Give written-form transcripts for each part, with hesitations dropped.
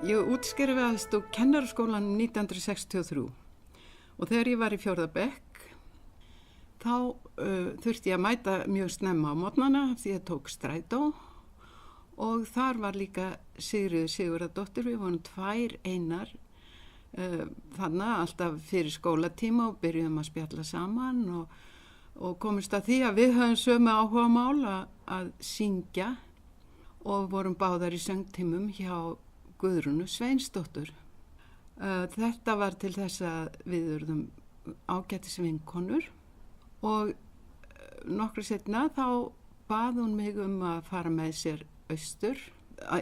Ég útskrifaðist úr kennaraskólanum 1963 og þegar ég var í 4. bekk þá þurfti ég að mæta mjög snemma á morgnana því ég tók strætó og þar var líka Sigríður Sigurðardóttir, við vorum 2 einar þannig alltaf fyrir skólatíma og byrjuðum að spjalla saman og komist að því að við höfum sömu áhugamál að syngja og vorum báðar í söngtímum hjá Guðrúnu Sveinsdóttur. Þetta var til þess að við urðum ágætis vinkonur og nokkru seinna þá bað hún mig að fara með sér austur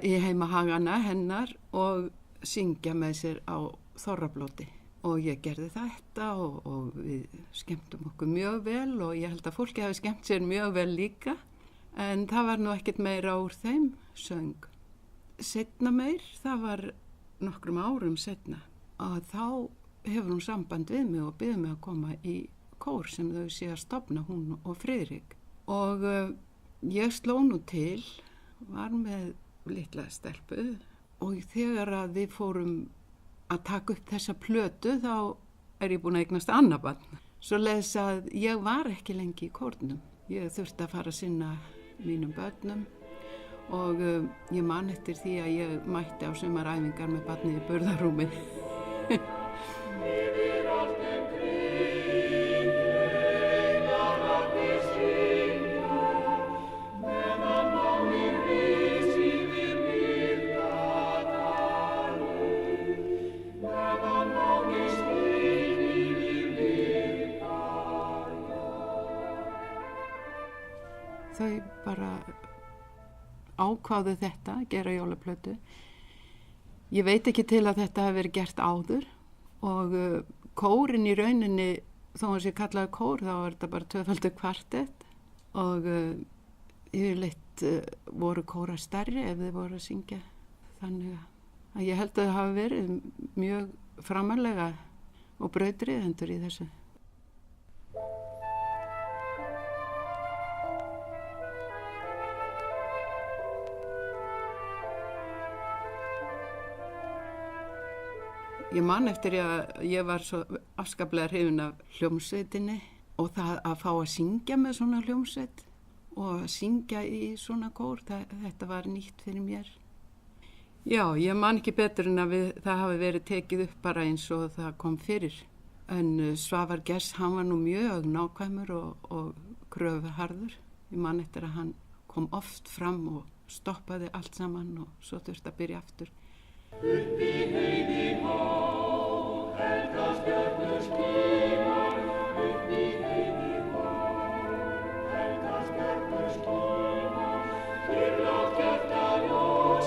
í heimahagana hennar og syngja með sér á Þorrablóti. Og ég gerði þetta og við skemmtum okkur mjög vel og ég held að fólki hafi skemmt sér mjög vel líka. En það var nú ekkert meira úr þeim söng. Seinna meir, það var nokkrum árum seinna, að þá hefur hún samband við mig og biður mig að koma í kór sem þau sé að stofna, hún og Friðrik. Og ég sló nú til, var með litla stelpu og þegar að við fórum að taka upp þessa plötu þá ég búin að eignast annað barn. Svoleiðis að ég var ekki lengi í kórnum. Ég þurfti að fara að sinna mínum börnum og ég man eftir því að ég mætti á sumaræfingar með barnið í burðarrúmi. Þau bara ákváðu þetta, að gera jólaplötu. Ég veit ekki til að þetta hafi verið gert áður og kórinn í rauninni, þó að sé kallaði kór, þá var þetta bara 2 kvartett og yfirleitt voru kórar stærri ef þið voru að syngja. Þannig að ég held að það hafi verið mjög framarlega og brautryðjendur í þessu. Ég man eftir að ég var svo afskaplega hrifin af hljómsveitinni og það að fá að syngja með svona hljómsveit og að syngja í svona kór, þetta var nýtt fyrir mér. Já, ég man ekki betur en að það hafi verið tekið upp bara eins og það kom fyrir. En Svavar Gess, hann var nú mjög nákvæmur og kröfuharður. Ég man eftir að hann kom oft fram og stoppaði allt saman og svo þurfti að byrja aftur. Uppi heiði há, helga stjörnur skíma, uppi heiði há, helga stjörnur skíma, kyrrlátt hjarta ljós,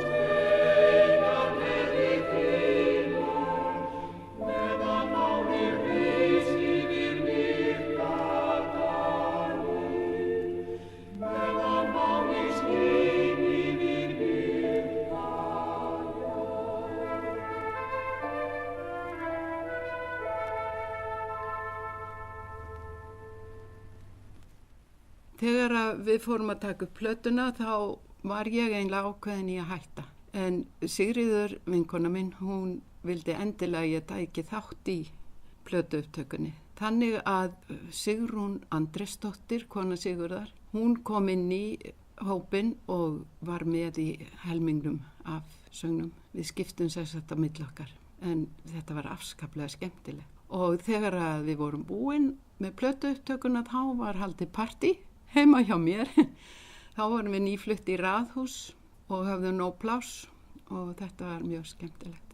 steinar gleði þínar, meðan máninn rís yfir Mýrdalinn, meðan máninn skín yfir Mýrdalinn. Þegar við fórum að taka upp plötuna þá var ég eiginlega ákveðin í að hætta. En Sigríður, vinkona minn, hún vildi endilega að ég tæki þátt í plötuupptökunni. Þannig að Sigrún Andrésdóttir, kona Sigurðar, hún kom inn í hópinn og var með í helmingnum af söngnum. Við skiptum sér þetta á milli okkar, en þetta var afskaplega skemmtileg. Og þegar við vorum búin með plötuupptökuna þá var haldið partí heima hjá mér. Þá vorum við nýflutt í raðhús og höfðum nóg pláss og þetta var mjög skemmtilegt.